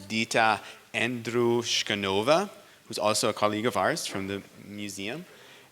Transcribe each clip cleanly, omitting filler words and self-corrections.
Dita Andrushkanova, who's also a colleague of ours from the museum.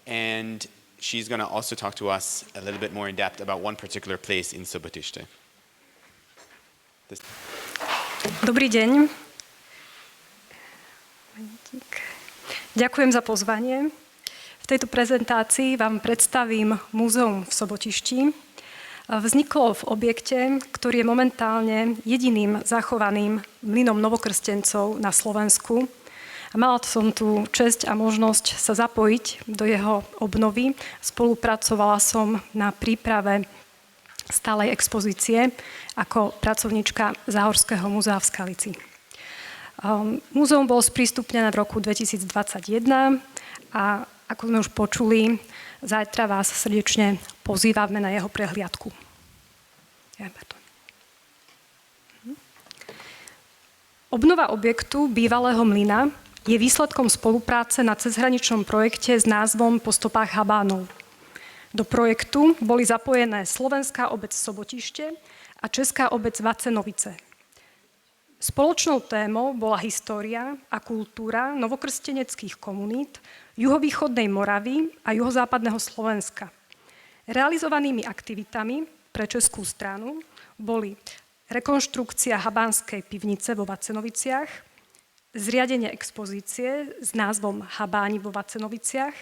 And she's going to also talk to us a little bit more in depth about one particular place in Subotište. Dobrý deň. Ďakujem za pozvanie. V tejto prezentácii vám predstavím múzeum v Subotišti. Vzniklo v objekte, ktorý je momentálne jediným zachovaným mlynom novokrstencov na Slovensku. Mala som tu česť a možnosť sa zapojiť do jeho obnovy. Spolupracovala som na príprave stálej expozície ako pracovníčka Záhorského múzea v Skalici. Múzeum bolo sprístupnené v roku 2021 a ako sme už počuli, zajtra vás srdečne pozývame na jeho prehliadku. Obnova objektu bývalého mlyna je výsledkom spolupráce na cezhraničnom projekte s názvom Po stopách Habánov. Do projektu boli zapojené Slovenská obec Subotište a Česká obec Vacenovice. Spoločnou témou bola história a kultúra novokrsteneckých komunít juhovýchodnej Moravy a juhozápadného Slovenska. Realizovanými aktivitami pre českú stranu boli rekonštrukcia Habánskej pivnice vo Vacenoviciach, zriadenie expozície s názvom Habáni vo Vacenoviciach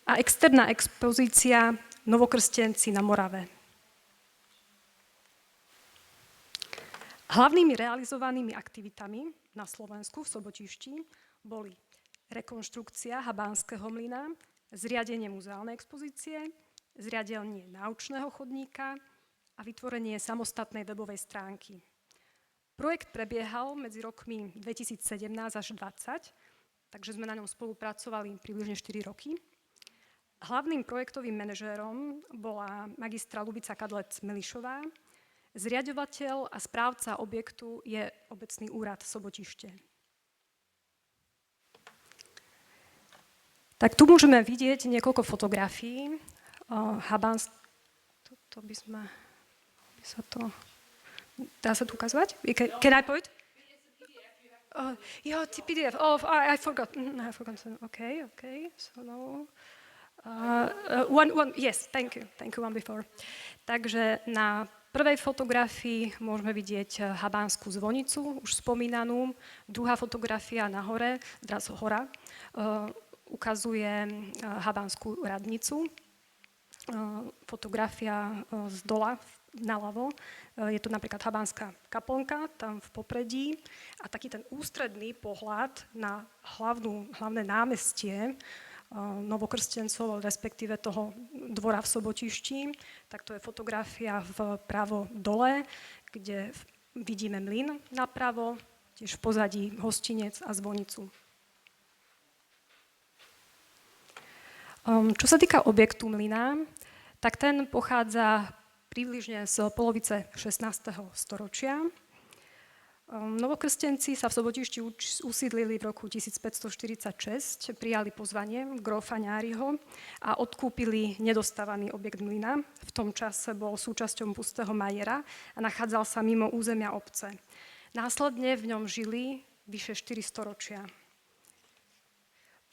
a externá expozícia Novokrstenci na Morave. Hlavnými realizovanými aktivitami na Slovensku v Subotišti boli rekonštrukcia Habánskeho mlyna, zriadenie muzeálnej expozície, zriadenie naučného chodníka a vytvorenie samostatnej webovej stránky. Projekt prebiehal medzi rokmi 2017 až 2020, takže sme na ňom spolupracovali približne 4 roky. Hlavným projektovým manažérom bola magistra Lubica Kadlec-Melišová. Zriaďovateľ a správca objektu je obecný úrad Subotište. Tak tu môžeme vidieť niekoľko fotografií. Toto by sme... Dá sa tu ukazovať? Can I point? Yeah, PDF. Oh, I forgot. I forgot. Okay. So no... Yes, thank you, one before. Takže na prvej fotografii môžeme vidieť Habánsku zvonicu, už spomínanú. Druhá fotografia nahore, teraz hora, ukazuje Habánsku radnicu. Fotografia z dola naľavo, je to napríklad Habánska kaplnka, tam v popredí. A taký ten ústredný pohľad na hlavné námestie novokrstencov, respektíve toho dvora v Subotišti. Tak to je fotografia vpravo dole, kde vidíme mlyn napravo, tiež v pozadí hostinec a zvonicu. Čo sa týka objektu mlyna, tak ten pochádza približne z polovice 16. storočia. Novokrstenci sa v Subotišti usídlili v roku 1546, prijali pozvanie grófa Ňáriho a odkúpili nedostávaný objekt mlyna. V tom čase bol súčasťou pustého majera a nachádzal sa mimo územia obce. Následne v ňom žili vyše 4 storočia.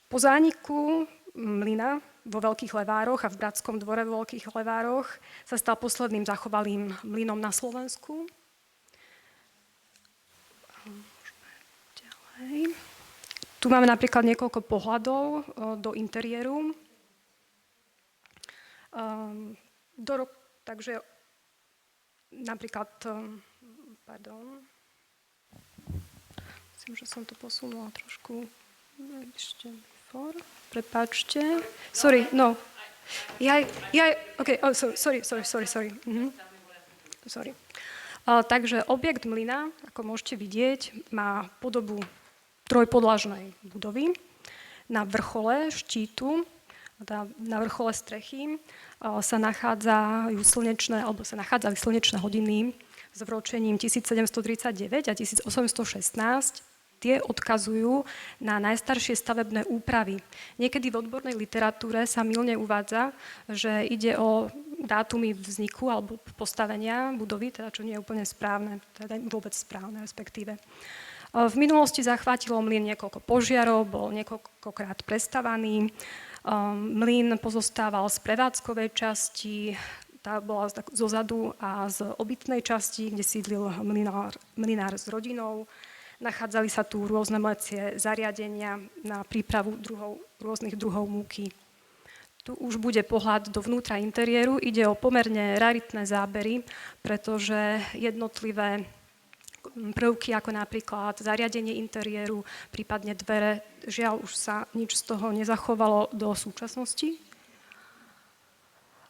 Po zániku mlyna vo Veľkých Levároch a v Bratskom dvore vo Veľkých Levároch sa stal posledným zachovalým mlynom na Slovensku. Tu máme napríklad niekoľko pohľadov do interiéru. Takže napríklad, myslím, že som to posunula trošku ešte before. Prepáčte. Sorry, no. Okay, sorry. Sorry. Takže objekt mlyna, ako môžete vidieť, má podobu trojpodlažnej budovy. Na vrchole štítu, na vrchole strechy sa nachádzali slnečné hodiny s vročením 1739 a 1816. Tie odkazujú na najstaršie stavebné úpravy. Niekedy v odbornej literatúre sa mylne uvádza, že ide o dátumy vzniku alebo postavenia budovy, teda čo nie je úplne správne, teda vôbec správne respektíve. V minulosti zachvátilo mlyn niekoľko požiarov, bol niekoľkokrát prestavaný. Mlyn pozostával z prevádzkovej časti, tá bola zozadu, a z obytnej časti, kde sídlil mlynár s rodinou. Nachádzali sa tu rôzne mlecie zariadenia na prípravu rôznych druhov múky. Tu už bude pohľad dovnútra interiéru. Ide o pomerne raritné zábery, pretože jednotlivé prvky, ako napríklad zariadenie interiéru, prípadne dvere, žiaľ už sa nič z toho nezachovalo do súčasnosti.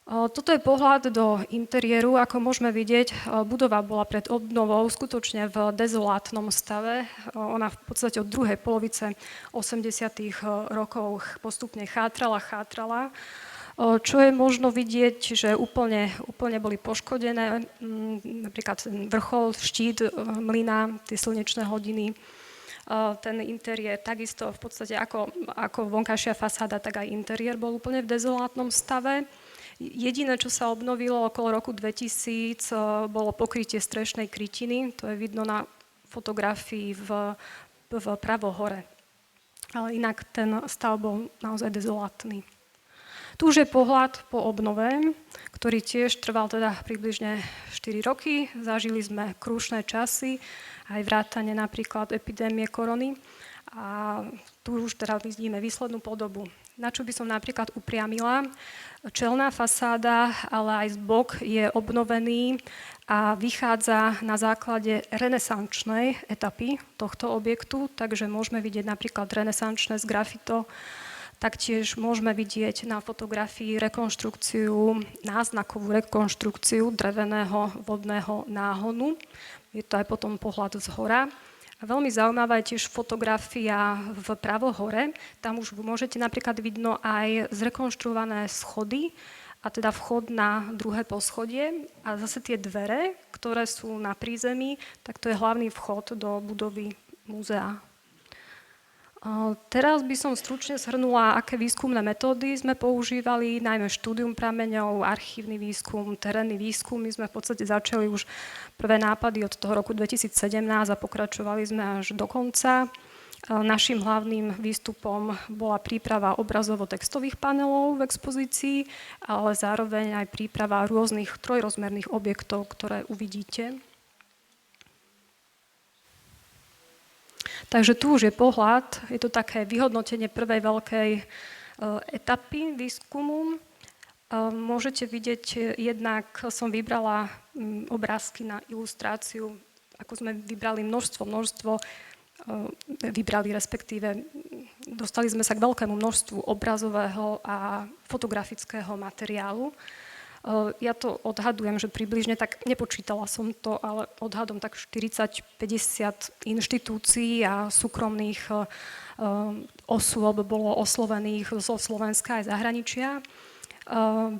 Toto je pohľad do interiéru. Ako môžeme vidieť, budova bola pred obnovou skutočne v dezolátnom stave. Ona v podstate od druhej polovice 80. rokov postupne chátrala. Čo je možno vidieť, že úplne boli poškodené, napríklad ten vrchol, štít mlyna, tie slnečné hodiny, ten interiér takisto v podstate ako vonkajšia fasáda, tak aj interiér bol úplne v dezolátnom stave. Jediné, čo sa obnovilo okolo roku 2000, bolo pokrytie strešnej krytiny, to je vidno na fotografii v pravo hore. Ale inak ten stav bol naozaj dezolátny. Tu už je pohľad po obnove, ktorý tiež trval teda približne 4 roky. Zažili sme krušné časy, aj vrátane napríklad epidémie korony. A tu už teda vidíme výslednú podobu. Na čo by som napríklad upriamila, čelná fasáda, ale aj zbok je obnovený a vychádza na základe renesančnej etapy tohto objektu, takže môžeme vidieť napríklad renesančné z grafito. Taktiež môžeme vidieť na fotografii náznakovú rekonštrukciu dreveného vodného náhonu. Je to aj potom pohľad zhora. A veľmi zaujímavá je tiež fotografia v pravo hore. Tam už môžete napríklad vidno aj zrekonštruované schody, a teda vchod na druhé poschodie. A zase tie dvere, ktoré sú na prízemí, tak to je hlavný vchod do budovy múzea. Teraz by som stručne zhrnula, aké výskumné metódy sme používali, najmä štúdium prameňov, archívny výskum, terénny výskum. My sme v podstate začali už prvé nápady od toho roku 2017 a pokračovali sme až do konca. Naším hlavným výstupom bola príprava obrazovo-textových panelov v expozícii, ale zároveň aj príprava rôznych trojrozmerných objektov, ktoré uvidíte. Takže tu už je pohľad, je to také vyhodnotenie prvej veľkej etapy výskumu. Môžete vidieť, jednak som vybrala obrázky na ilustráciu, ako sme vybrali dostali sme sa k veľkému množstvu obrazového a fotografického materiálu. Ja to odhadujem, že približne, tak nepočítala som to, ale odhadom tak 40-50 inštitúcií a súkromných osôb bolo oslovených zo Slovenska aj zahraničia.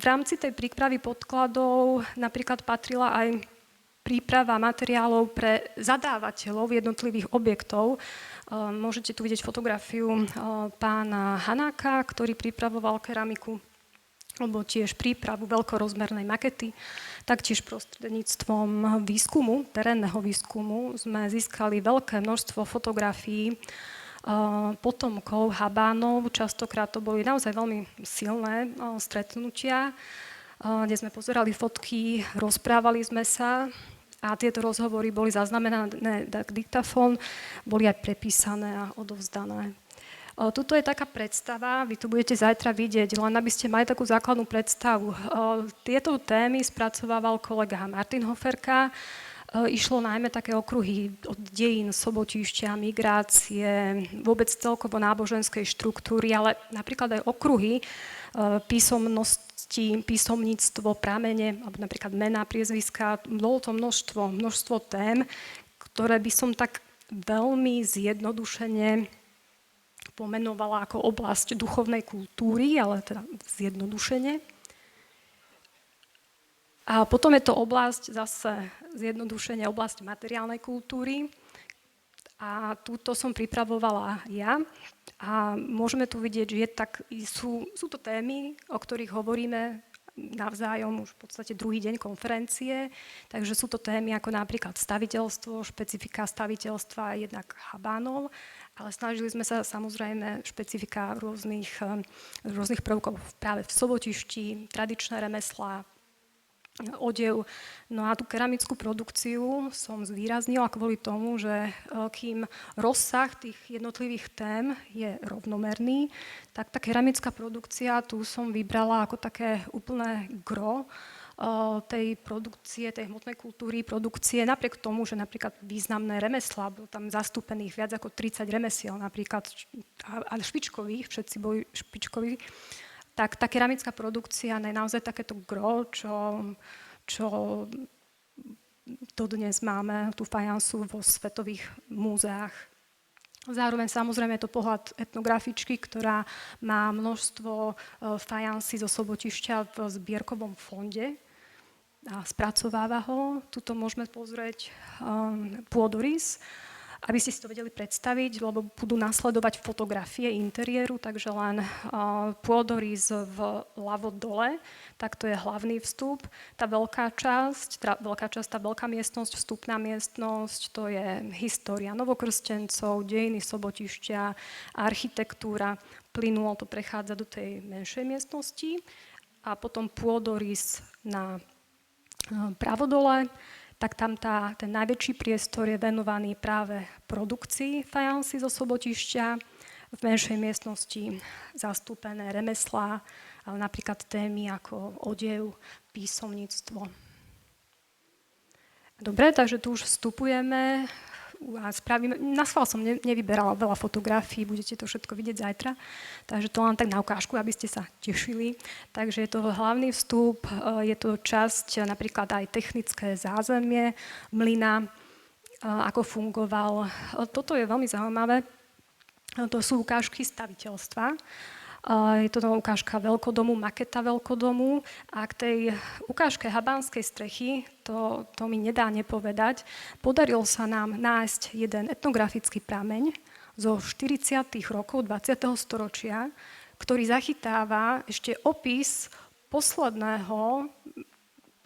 V rámci tej prípravy podkladov napríklad patrila aj príprava materiálov pre zadávateľov jednotlivých objektov. Môžete tu vidieť fotografiu pána Hanáka, ktorý pripravoval keramiku, alebo tiež prípravu veľkorozmernej makety. Taktiež prostredníctvom výskumu, terénneho výskumu, sme získali veľké množstvo fotografií potomkov Habánov. Častokrát to boli naozaj veľmi silné stretnutia, kde sme pozerali fotky, rozprávali sme sa a tieto rozhovory boli zaznamenané na diktafón, boli aj prepísané a odovzdané. Tuto je taká predstava, vy to budete zajtra vidieť, len aby ste mali takú základnú predstavu. Tieto témy spracovával kolega Martin Hoferka. Išlo najmä také okruhy od dejín, sobotišťa, migrácie, vôbec celkovo náboženskej štruktúry, ale napríklad aj okruhy písomnosti, písomníctvo, pramene, alebo napríklad mená, priezviská. Bolo to množstvo tém, ktoré by som tak veľmi zjednodušene pomenovala ako oblasť duchovnej kultúry, ale teda zjednodušene. A potom je to oblasť zase zjednodušene, oblasť materiálnej kultúry. A túto som pripravovala ja. A môžeme tu vidieť, že sú to témy, o ktorých hovoríme navzájom už v podstate druhý deň konferencie. Takže sú to témy ako napríklad staviteľstvo, špecifika staviteľstva, jednak habánov, ale snažili sme sa samozrejme špecifika rôznych prvkov práve v Sobotišti, tradičné remeslá, odev. No a tú keramickú produkciu som zvýraznila kvôli tomu, že kým rozsah tých jednotlivých tém je rovnomerný, tak tá keramická produkcia tu som vybrala ako také úplné gro tej produkcie, tej hmotnej kultúry, produkcie, napriek tomu, že napríklad významné remeslá, bolo tam zastúpených viac ako 30 remesiel napríklad, a špičkových, všetci boli špičkoví, tak tá keramická produkcia je naozaj takéto gro, čo dodnes máme tú fajansu vo svetových múzeách. Zároveň samozrejme je to pohľad etnografičky, ktorá má množstvo fajansí zo Sobotišťa v zbierkovom fonde a spracováva ho. Tuto môžeme pozrieť pôdorys, aby ste si to vedeli predstaviť, lebo budú nasledovať fotografie interiéru, takže len pôdorys vľavo dole, tak to je hlavný vstup. Tá veľká časť, tá veľká miestnosť, vstupná miestnosť, to je história novokrstencov, dejiny Sobotišťa, architektúra. Plynulo to prechádza do tej menšej miestnosti a potom pôdorys na pravodole, tak tam ten najväčší priestor je venovaný práve produkcii fajansy zo Sobotišťa. V menšej miestnosti zastúpené remeslá, ale napríklad témy ako odev, písomníctvo. Dobre, takže tu už vstupujeme a spravíme. Naschvál som nevyberala veľa fotografií, budete to všetko vidieť zajtra, takže to len tak na ukážku, aby ste sa tešili. Takže je to hlavný vstup, je to časť napríklad aj technické zázemie mlyna, ako fungoval. Toto je veľmi zaujímavé, to sú ukážky staviteľstva. Je to ukážka veľkodomu, maketa veľkodomu a k tej ukážke habánskej strechy, to mi nedá nepovedať, podarilo sa nám nájsť jeden etnografický prameň zo 40. rokov 20. storočia, ktorý zachytáva ešte opis posledného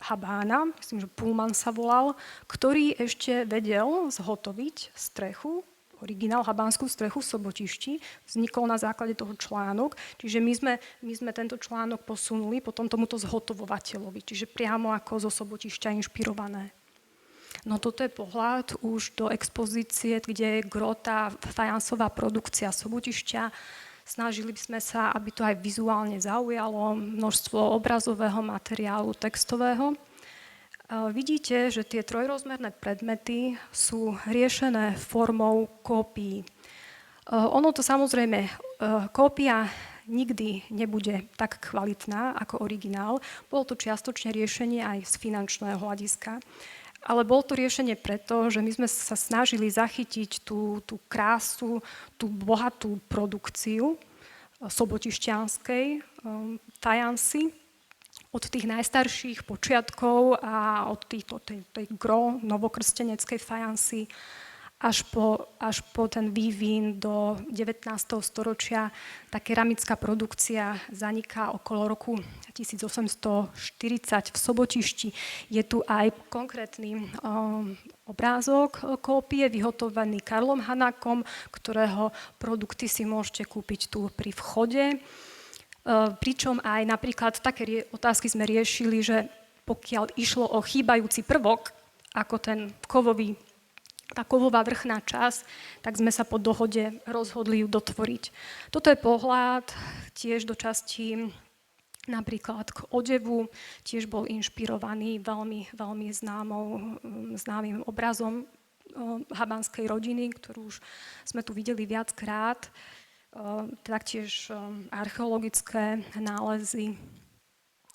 habána, myslím, že Pullman sa volal, ktorý ešte vedel zhotoviť strechu, originál habánsku strechu v Sobotišti, vznikol na základe toho článok, čiže my sme tento článok posunuli potom tomuto zhotovovateľovi, čiže priamo ako zo Sobotišťa inšpirované. No toto je pohľad už do expozície, kde je grota fajansová produkcia Sobotišťa. Snažili sme sa, aby to aj vizuálne zaujalo, množstvo obrazového materiálu, textového. Vidíte, že tie trojrozmerné predmety sú riešené formou kópií. Ono to samozrejme, kópia nikdy nebude tak kvalitná ako originál. Bolo to čiastočne riešenie aj z finančného hľadiska. Ale bolo to riešenie preto, že my sme sa snažili zachytiť tú krásu, tú bohatú produkciu sobotišťanskej fajansy, od tých najstarších počiatkov a od tej gro novokrsteneckej fajansy až po ten vývin do 19. storočia. Tá keramická produkcia zaniká okolo roku 1840 v Sobotišti. Je tu aj konkrétny obrázok kópie, vyhotovený Karlom Hanákom, ktorého produkty si môžete kúpiť tu pri vchode. Pričom aj napríklad také otázky sme riešili, že pokiaľ išlo o chýbajúci prvok, ako tá kovová vrchná časť, tak sme sa po dohode rozhodli ju dotvoriť. Toto je pohľad tiež do časti napríklad k odevu, tiež bol inšpirovaný veľmi, veľmi známym obrazom habánskej rodiny, ktorú už sme tu videli viackrát. Taktiež archeologické nálezy.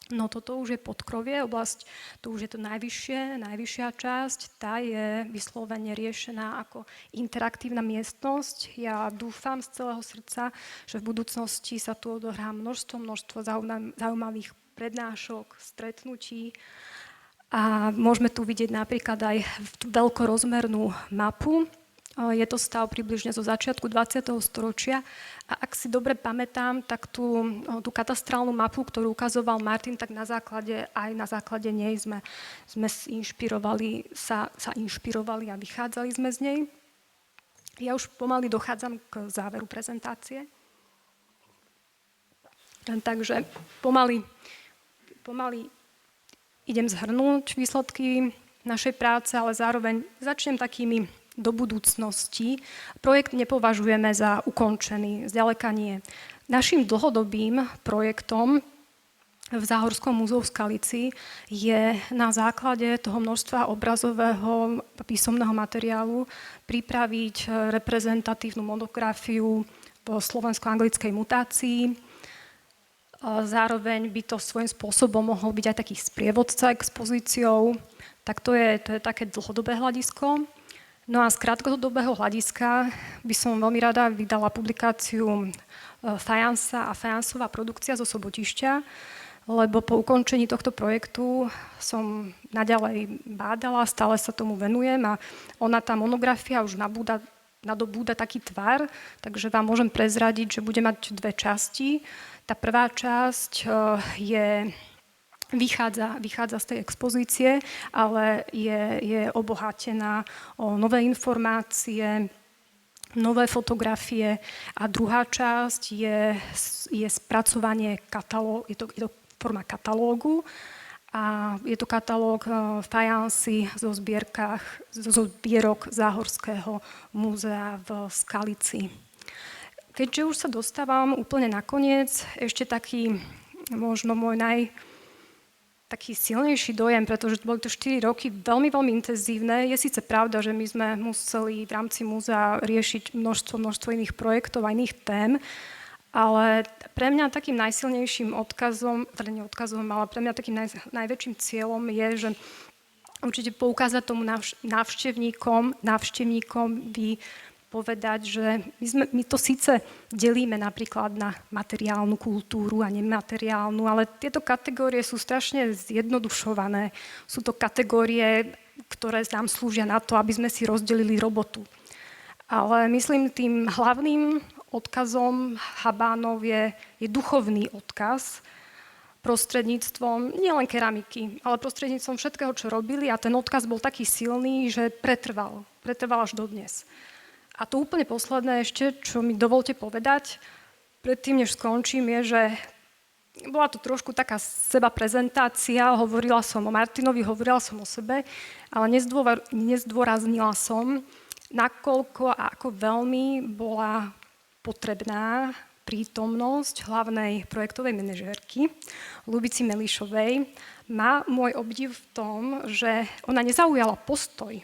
No toto už je podkrovie, oblasť, to už je to najvyššia časť, tá je vyslovene riešená ako interaktívna miestnosť. Ja dúfam z celého srdca, že v budúcnosti sa tu odohrá množstvo zaujímavých prednášok, stretnutí a môžeme tu vidieť napríklad aj veľkorozmernú mapu Je to stav približne zo začiatku 20. storočia a ak si dobre pamätám, tak tú katastrálnu mapu, ktorú ukazoval Martin, tak aj na základe nej sme sa inšpirovali a vychádzali sme z nej. Ja už pomaly dochádzam k záveru prezentácie. Takže pomaly idem zhrnúť výsledky našej práce, ale zároveň začnem takými do budúcnosti. Projekt nepovažujeme za ukončený, zďaleka nie. Naším dlhodobým projektom v Záhorskom múzeu v Skalici je na základe toho množstva obrazového písomného materiálu pripraviť reprezentatívnu monografiu v slovensko-anglickej mutácii. Zároveň by to svojím spôsobom mohol byť aj taký sprievodca expozíciou. Tak to je také dlhodobé hľadisko. No a z krátkodobého hľadiska by som veľmi rada vydala publikáciu Fajansa a Fajansová produkcia zo Sobotišťa, lebo po ukončení tohto projektu som naďalej bádala, stále sa tomu venujem a tá monografia už nadobúda taký tvar, takže vám môžem prezradiť, že bude mať dve časti. Tá prvá časť vychádza z tej expozície, ale je obohatená o nové informácie, nové fotografie a druhá časť je spracovanie katalógu, je to forma katalógu a je to katalóg fajansy zo zbierok Záhorského múzea v Skalici. Keďže už sa dostávam úplne nakoniec, ešte taký možno môj taký silnejší dojem, pretože boli to 4 roky veľmi, veľmi intenzívne. Je síce pravda, že my sme museli v rámci múzea riešiť množstvo iných projektov a iných tém, ale pre mňa takým najsilnejším odkazom, teda nie odkazom, ale pre mňa takým najväčším cieľom je, že určite poukázať tomu návštevníkom povedať, že my to síce delíme napríklad na materiálnu kultúru a nemateriálnu, ale tieto kategórie sú strašne zjednodušované. Sú to kategórie, ktoré nám slúžia na to, aby sme si rozdelili robotu. Ale myslím, tým hlavným odkazom Habánov je duchovný odkaz prostredníctvom nielen keramiky, ale prostredníctvom všetkého, čo robili a ten odkaz bol taký silný, že pretrval až dodnes. A to úplne posledné ešte, čo mi dovolte povedať, predtým, než skončím, je, že bola to trošku taká seba prezentácia, hovorila som o Martinovi, hovorila som o sebe, ale nezdôraznila som, nakoľko a ako veľmi bola potrebná prítomnosť hlavnej projektovej manažérky Ľubici Melišovej. Má môj obdiv v tom, že ona nezaujala postoj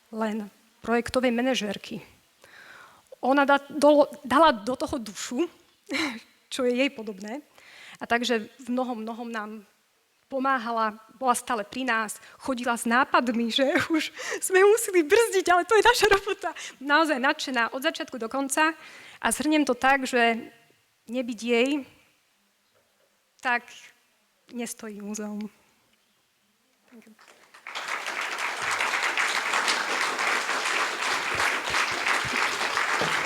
len projektovej manažérky. Ona dala do toho dušu, čo je jej podobné. A takže v mnohom nám pomáhala, bola stále pri nás, chodila s nápadmi, že už sme museli brzdiť, ale to je naša robota. Naozaj nadšená od začiatku do konca. A zhrniem to tak, že nebyť jej, tak nestojí múzeum.